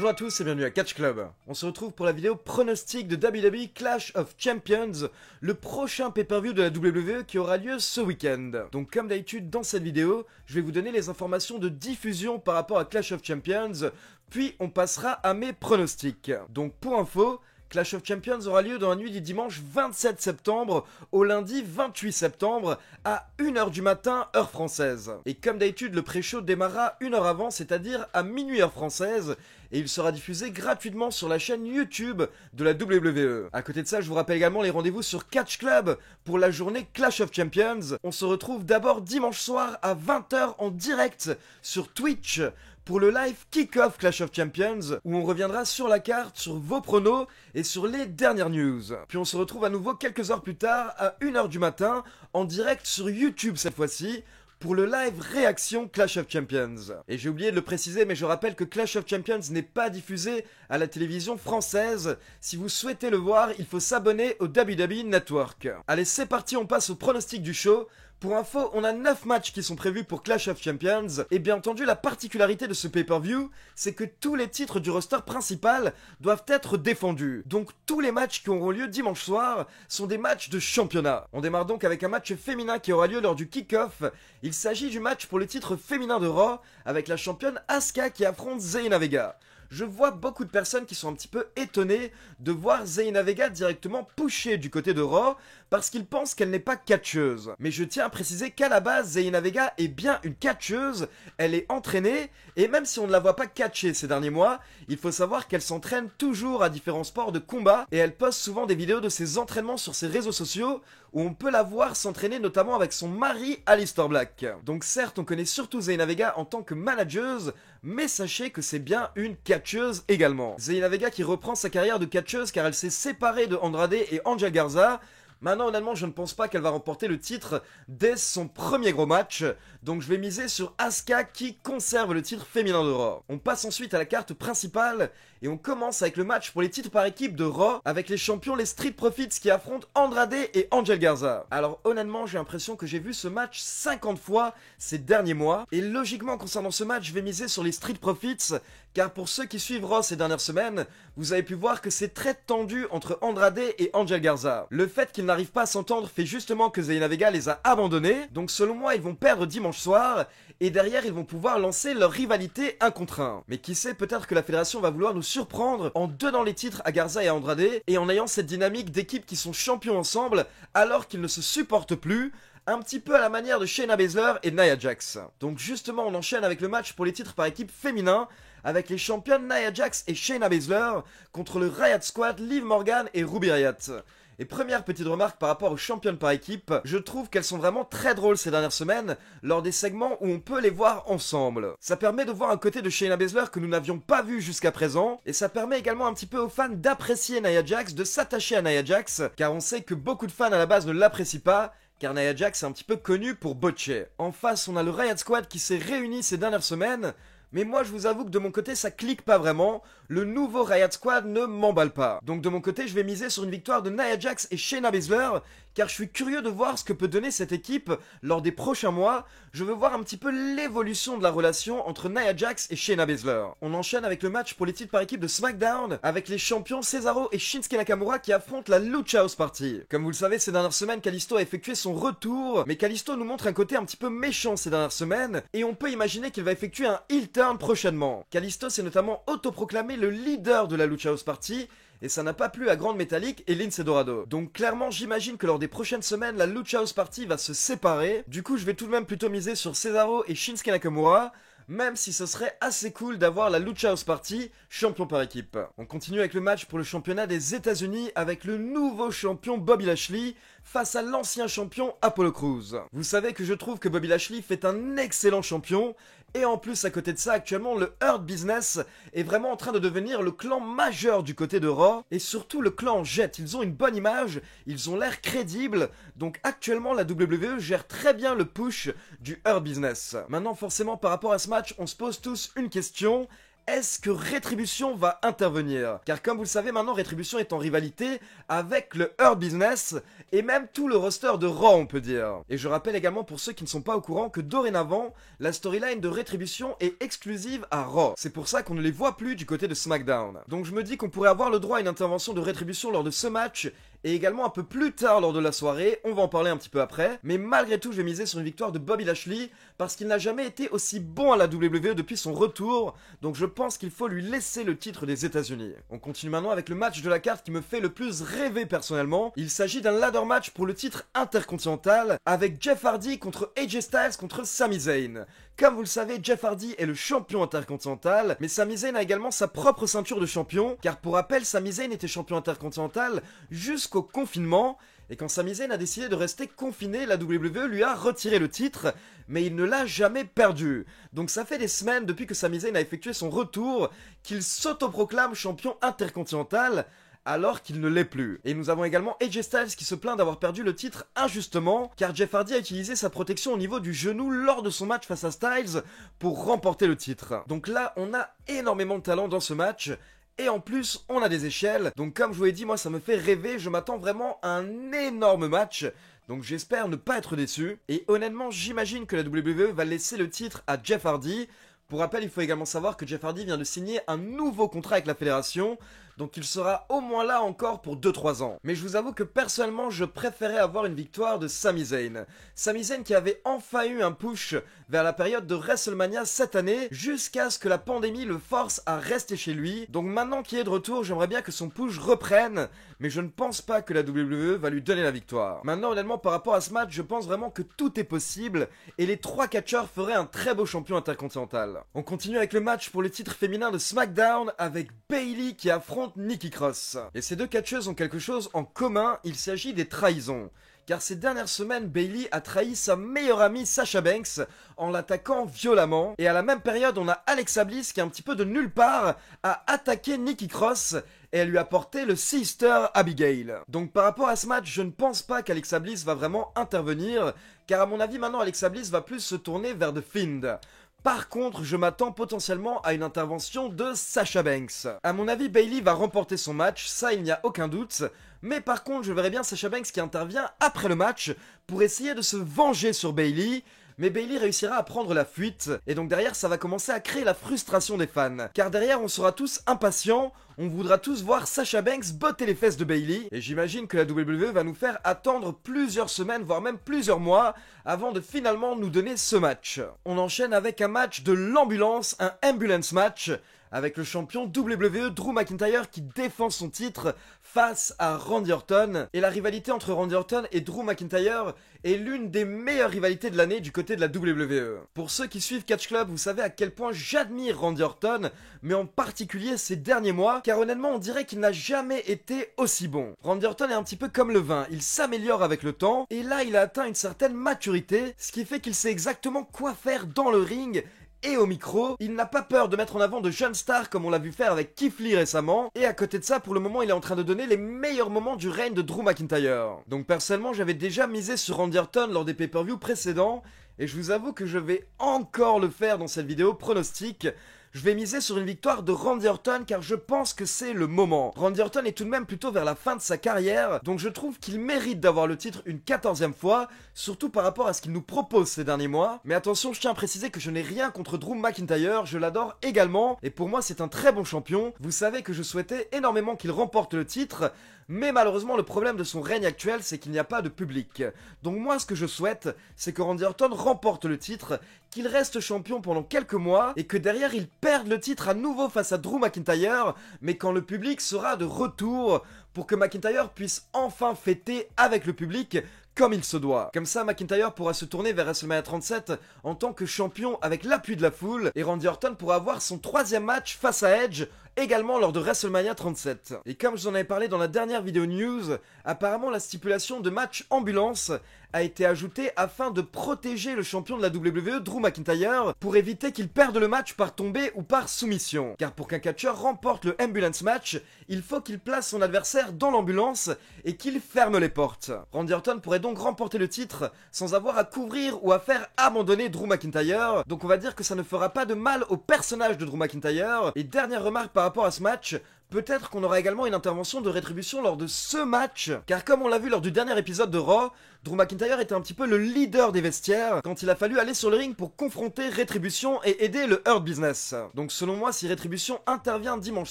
Bonjour à tous et bienvenue à Catch Club. On se retrouve pour la vidéo pronostic de WWE Clash of Champions, le prochain pay-per-view de la WWE qui aura lieu ce week-end. Donc comme d'habitude dans cette vidéo, je vais vous donner les informations de diffusion par rapport à Clash of Champions, puis on passera à mes pronostics. Donc pour info, Clash of Champions aura lieu dans la nuit du dimanche 27 septembre au lundi 28 septembre à 1h du matin, heure française. Et comme d'habitude, le pré-show démarrera 1 heure avant, c'est-à-dire à minuit heure française, et il sera diffusé gratuitement sur la chaîne YouTube de la WWE. À côté de ça, je vous rappelle également les rendez-vous sur Catch Club pour la journée Clash of Champions. On se retrouve d'abord dimanche soir à 20h en direct sur Twitch pour le live Kick-Off Clash of Champions, où on reviendra sur la carte, sur vos pronos et sur les dernières news. Puis on se retrouve à nouveau quelques heures plus tard, à 1h du matin, en direct sur YouTube cette fois-ci, pour le live réaction Clash of Champions. Et j'ai oublié de le préciser, mais je rappelle que Clash of Champions n'est pas diffusé à la télévision française. Si vous souhaitez le voir, il faut s'abonner au WWE Network. Allez, c'est parti, on passe au pronostic du show. Pour info, on a 9 matchs qui sont prévus pour Clash of Champions, et bien entendu la particularité de ce pay-per-view, c'est que tous les titres du roster principal doivent être défendus. Donc tous les matchs qui auront lieu dimanche soir sont des matchs de championnat. On démarre donc avec un match féminin qui aura lieu lors du kick-off. Il s'agit du match pour le titre féminin de Raw, avec la championne Asuka qui affronte Zelina Vega. Je vois beaucoup de personnes qui sont un petit peu étonnées de voir Zelina Vega directement pusher du côté de Raw parce qu'ils pensent qu'elle n'est pas catcheuse. Mais je tiens à préciser qu'à la base, Zelina Vega est bien une catcheuse, elle est entraînée, et même si on ne la voit pas catcher ces derniers mois, il faut savoir qu'elle s'entraîne toujours à différents sports de combat, et elle poste souvent des vidéos de ses entraînements sur ses réseaux sociaux, où on peut la voir s'entraîner notamment avec son mari Aleister Black. Donc certes, on connaît surtout Zelina Vega en tant que manageuse, mais sachez que c'est bien une catcheuse également. Zelina Vega qui reprend sa carrière de catcheuse car elle s'est séparée de Andrade et Angel Garza. Maintenant, honnêtement, je ne pense pas qu'elle va remporter le titre dès son premier gros match. Donc je vais miser sur Asuka qui conserve le titre féminin de Raw. On passe ensuite à la carte principale et on commence avec le match pour les titres par équipe de Raw avec les champions, les Street Profits qui affrontent Andrade et Angel Garza. Alors honnêtement, j'ai l'impression que j'ai vu ce match 50 fois ces derniers mois. Et logiquement, concernant ce match, je vais miser sur les Street Profits car pour ceux qui suivent Raw ces dernières semaines, vous avez pu voir que c'est très tendu entre Andrade et Angel Garza. Le fait qu'ils n'arrivent pas à s'entendre fait justement que Zelina Vega les a abandonnés. Donc selon moi, ils vont perdre dimanche soir et derrière ils vont pouvoir lancer leur rivalité 1 contre 1. Mais qui sait, peut-être que la fédération va vouloir nous surprendre en donnant les titres à Garza et à Andrade et en ayant cette dynamique d'équipes qui sont champions ensemble alors qu'ils ne se supportent plus. Un petit peu à la manière de Shayna Baszler et Nia Jax. Donc justement, on enchaîne avec le match pour les titres par équipe féminin, avec les championnes Nia Jax et Shayna Baszler contre le Riot Squad, Liv Morgan et Ruby Riott. Et première petite remarque par rapport aux championnes par équipe, je trouve qu'elles sont vraiment très drôles ces dernières semaines lors des segments où on peut les voir ensemble. Ça permet de voir un côté de Shayna Baszler que nous n'avions pas vu jusqu'à présent, et ça permet également un petit peu aux fans d'apprécier Nia Jax, de s'attacher à Nia Jax, car on sait que beaucoup de fans à la base ne l'apprécient pas, car Nia Jax est un petit peu connu pour botcher. En face, on a le Riot Squad qui s'est réuni ces dernières semaines, mais moi je vous avoue que de mon côté ça clique pas vraiment, le nouveau Riot Squad ne m'emballe pas. Donc de mon côté je vais miser sur une victoire de Nia Jax et Shayna Baszler, car je suis curieux de voir ce que peut donner cette équipe lors des prochains mois. Je veux voir un petit peu l'évolution de la relation entre Nia Jax et Shayna Baszler. On enchaîne avec le match pour les titres par équipe de SmackDown, avec les champions Cesaro et Shinsuke Nakamura qui affrontent la Lucha House Party. Comme vous le savez, ces dernières semaines, Kalisto a effectué son retour, mais Kalisto nous montre un côté un petit peu méchant ces dernières semaines, et on peut imaginer qu'il va effectuer un heel turn prochainement. Kalisto s'est notamment autoproclamé le leader de la Lucha House Party, et ça n'a pas plu à Grande Métallique et Lince Dorado. Donc clairement j'imagine que lors des prochaines semaines la Lucha House Party va se séparer. Du coup je vais tout de même plutôt miser sur Cesaro et Shinsuke Nakamura, même si ce serait assez cool d'avoir la Lucha House Party champion par équipe. On continue avec le match pour le championnat des États-Unis avec le nouveau champion Bobby Lashley face à l'ancien champion Apollo Crews. Vous savez que je trouve que Bobby Lashley fait un excellent champion, et en plus à côté de ça actuellement le Hurt Business est vraiment en train de devenir le clan majeur du côté de Raw, et surtout le clan Jet. Ils ont une bonne image, ils ont l'air crédibles, donc actuellement la WWE gère très bien le push du Hurt Business. Maintenant forcément par rapport à ce match on se pose tous une question: est-ce que Rétribution va intervenir? Car comme vous le savez maintenant, Rétribution est en rivalité avec le Hurt Business et même tout le roster de Raw, on peut dire. Et je rappelle également pour ceux qui ne sont pas au courant que dorénavant, la storyline de Rétribution est exclusive à Raw. C'est pour ça qu'on ne les voit plus du côté de SmackDown. Donc je me dis qu'on pourrait avoir le droit à une intervention de Rétribution lors de ce match et également un peu plus tard lors de la soirée, on va en parler un petit peu après, mais malgré tout je vais miser sur une victoire de Bobby Lashley parce qu'il n'a jamais été aussi bon à la WWE depuis son retour, donc je pense qu'il faut lui laisser le titre des États-Unis. On continue maintenant avec le match de la carte qui me fait le plus rêver personnellement, il s'agit d'un ladder match pour le titre intercontinental avec Jeff Hardy contre AJ Styles contre Sami Zayn. Comme vous le savez, Jeff Hardy est le champion intercontinental, mais Sami Zayn a également sa propre ceinture de champion, car pour rappel, Sami Zayn était champion intercontinental jusqu'au confinement, et quand Sami Zayn a décidé de rester confiné, la WWE lui a retiré le titre, mais il ne l'a jamais perdu. Donc ça fait des semaines depuis que Sami Zayn a effectué son retour qu'il s'autoproclame champion intercontinental, alors qu'il ne l'est plus. Et nous avons également AJ Styles qui se plaint d'avoir perdu le titre injustement, car Jeff Hardy a utilisé sa protection au niveau du genou lors de son match face à Styles pour remporter le titre. Donc là, on a énormément de talent dans ce match, et en plus, on a des échelles, donc comme je vous l'ai dit, moi ça me fait rêver, je m'attends vraiment à un énorme match. Donc j'espère ne pas être déçu, et honnêtement, j'imagine que la WWE va laisser le titre à Jeff Hardy. Pour rappel, il faut également savoir que Jeff Hardy vient de signer un nouveau contrat avec la fédération, donc il sera au moins là encore pour 2-3 ans. Mais je vous avoue que personnellement, je préférais avoir une victoire de Sami Zayn. Sami Zayn qui avait enfin eu un push vers la période de WrestleMania cette année, jusqu'à ce que la pandémie le force à rester chez lui. Donc maintenant qu'il est de retour, j'aimerais bien que son push reprenne, mais je ne pense pas que la WWE va lui donner la victoire. Maintenant, honnêtement, par rapport à ce match, je pense vraiment que tout est possible, et les 3 catcheurs feraient un très beau champion intercontinental. On continue avec le match pour le titre féminin de SmackDown, avec Bayley qui affronte Nikki Cross. Et ces deux catcheuses ont quelque chose en commun, il s'agit des trahisons. Car ces dernières semaines, Bayley a trahi sa meilleure amie Sasha Banks en l'attaquant violemment. Et à la même période, on a Alexa Bliss qui, un petit peu de nulle part, a attaqué Nikki Cross et elle lui a porté le Sister Abigail. Donc par rapport à ce match, je ne pense pas qu'Alexa Bliss va vraiment intervenir, car à mon avis maintenant Alexa Bliss va plus se tourner vers The Fiend. Par contre, je m'attends potentiellement à une intervention de Sasha Banks. À mon avis, Bayley va remporter son match, ça il n'y a aucun doute. Mais par contre, je verrais bien Sasha Banks qui intervient après le match pour essayer de se venger sur Bayley. Mais Bayley réussira à prendre la fuite, et donc derrière ça va commencer à créer la frustration des fans. Car derrière on sera tous impatients, on voudra tous voir Sasha Banks botter les fesses de Bayley, et j'imagine que la WWE va nous faire attendre plusieurs semaines, voire même plusieurs mois, avant de finalement nous donner ce match. On enchaîne avec un match de l'ambulance, un ambulance match, avec le champion WWE Drew McIntyre qui défend son titre face à Randy Orton. Et la rivalité entre Randy Orton et Drew McIntyre est l'une des meilleures rivalités de l'année du côté de la WWE. Pour ceux qui suivent Catch Club, vous savez à quel point j'admire Randy Orton, mais en particulier ces derniers mois, car honnêtement on dirait qu'il n'a jamais été aussi bon. Randy Orton est un petit peu comme le vin, il s'améliore avec le temps, et là il a atteint une certaine maturité, ce qui fait qu'il sait exactement quoi faire dans le ring, et au micro, il n'a pas peur de mettre en avant de jeunes stars comme on l'a vu faire avec Keith Lee récemment, et à côté de ça, pour le moment, il est en train de donner les meilleurs moments du règne de Drew McIntyre. Donc personnellement, j'avais déjà misé sur Randy Orton lors des pay-per-view précédents, et je vous avoue que je vais encore le faire dans cette vidéo pronostic. Je vais miser sur une victoire de Randy Orton car je pense que c'est le moment. Randy Orton est tout de même plutôt vers la fin de sa carrière, donc je trouve qu'il mérite d'avoir le titre une 14e fois, surtout par rapport à ce qu'il nous propose ces derniers mois. Mais attention, je tiens à préciser que je n'ai rien contre Drew McIntyre, je l'adore également, et pour moi c'est un très bon champion. Vous savez que je souhaitais énormément qu'il remporte le titre, mais malheureusement le problème de son règne actuel c'est qu'il n'y a pas de public. Donc moi ce que je souhaite, c'est que Randy Orton remporte le titre, qu'il reste champion pendant quelques mois, et que derrière il perde le titre à nouveau face à Drew McIntyre, mais quand le public sera de retour, pour que McIntyre puisse enfin fêter avec le public comme il se doit. Comme ça, McIntyre pourra se tourner vers WrestleMania 37 en tant que champion avec l'appui de la foule, et Randy Orton pourra avoir son 3e match face à Edge également lors de WrestleMania 37. Et comme je vous en avais parlé dans la dernière vidéo news, apparemment la stipulation de match ambulance a été ajoutée afin de protéger le champion de la WWE, Drew McIntyre, pour éviter qu'il perde le match par tombée ou par soumission. Car pour qu'un catcheur remporte le ambulance match, il faut qu'il place son adversaire dans l'ambulance et qu'il ferme les portes. Randy Orton pourrait donc remporter le titre sans avoir à couvrir ou à faire abandonner Drew McIntyre, donc on va dire que ça ne fera pas de mal au personnage de Drew McIntyre. Et dernière remarque par rapport à ce match, peut-être qu'on aura également une intervention de Rétribution lors de ce match, car comme on l'a vu lors du dernier épisode de Raw, Drew McIntyre était un petit peu le leader des vestiaires quand il a fallu aller sur le ring pour confronter Rétribution et aider le Hurt Business. Donc selon moi, si Rétribution intervient dimanche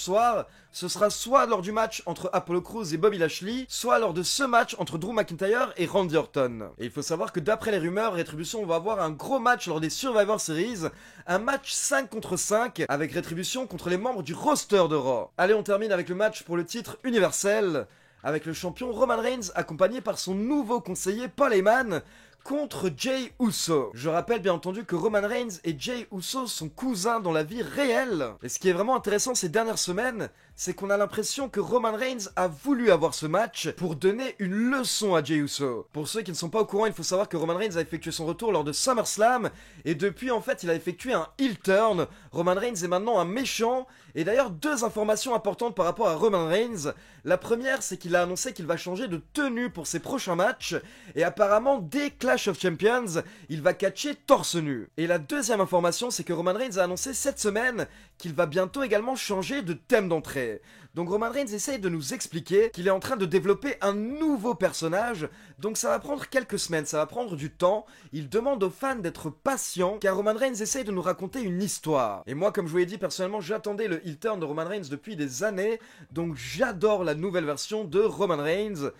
soir, ce sera soit lors du match entre Apollo Crews et Bobby Lashley, soit lors de ce match entre Drew McIntyre et Randy Orton. Et il faut savoir que d'après les rumeurs, Rétribution va avoir un gros match lors des Survivor Series, un match 5 contre 5 avec Rétribution contre les membres du roster de Raw. Allez, on termine avec le match pour le titre universel, avec le champion Roman Reigns accompagné par son nouveau conseiller Paul Heyman contre Jey Uso. Je rappelle bien entendu que Roman Reigns et Jey Uso sont cousins dans la vie réelle. Et ce qui est vraiment intéressant ces dernières semaines, c'est qu'on a l'impression que Roman Reigns a voulu avoir ce match pour donner une leçon à Jey Uso. Pour ceux qui ne sont pas au courant, il faut savoir que Roman Reigns a effectué son retour lors de SummerSlam, et depuis en fait il a effectué un heel turn. Roman Reigns est maintenant un méchant, et d'ailleurs deux informations importantes par rapport à Roman Reigns. La première, c'est qu'il a annoncé qu'il va changer de tenue pour ses prochains matchs, et apparemment dès Clash of Champions, il va catcher torse nu. Et la deuxième information, c'est que Roman Reigns a annoncé cette semaine qu'il va bientôt également changer de thème d'entrée. Donc Roman Reigns essaye de nous expliquer qu'il est en train de développer un nouveau personnage, donc ça va prendre quelques semaines, ça va prendre du temps. Il demande aux fans d'être patients, car Roman Reigns essaye de nous raconter une histoire. Et moi, comme je vous l'ai dit, personnellement, j'attendais le heel turn de Roman Reigns depuis des années, donc j'adore la nouvelle version de Roman Reigns.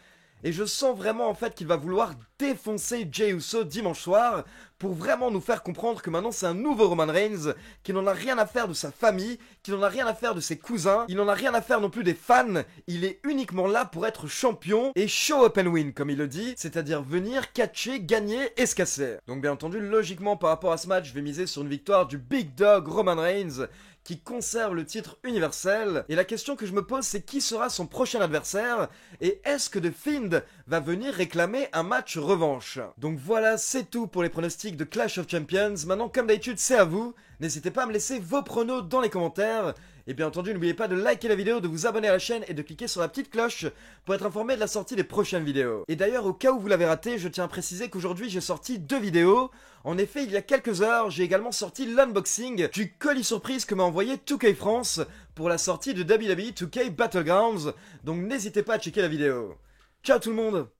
Et je sens vraiment en fait qu'il va vouloir défoncer Jey Uso dimanche soir pour vraiment nous faire comprendre que maintenant c'est un nouveau Roman Reigns qui n'en a rien à faire de sa famille, qui n'en a rien à faire de ses cousins, il n'en a rien à faire non plus des fans, il est uniquement là pour être champion et show up and win comme il le dit, c'est-à-dire venir catcher, gagner et se casser. Donc bien entendu, logiquement par rapport à ce match, je vais miser sur une victoire du Big Dog Roman Reigns qui conserve le titre universel. Et la question que je me pose, c'est qui sera son prochain adversaire et est-ce que The Fiend va venir réclamer un match revanche? Donc voilà, c'est tout pour les pronostics de Clash of Champions. Maintenant, comme d'habitude, c'est à vous. N'hésitez pas à me laisser vos pronos dans les commentaires. Et bien entendu, n'oubliez pas de liker la vidéo, de vous abonner à la chaîne et de cliquer sur la petite cloche pour être informé de la sortie des prochaines vidéos. Et d'ailleurs, au cas où vous l'avez raté, je tiens à préciser qu'aujourd'hui j'ai sorti 2 vidéos. En effet, il y a quelques heures, j'ai également sorti l'unboxing du colis surprise que m'a envoyé 2K France pour la sortie de WWE 2K Battlegrounds. Donc n'hésitez pas à checker la vidéo. Ciao tout le monde!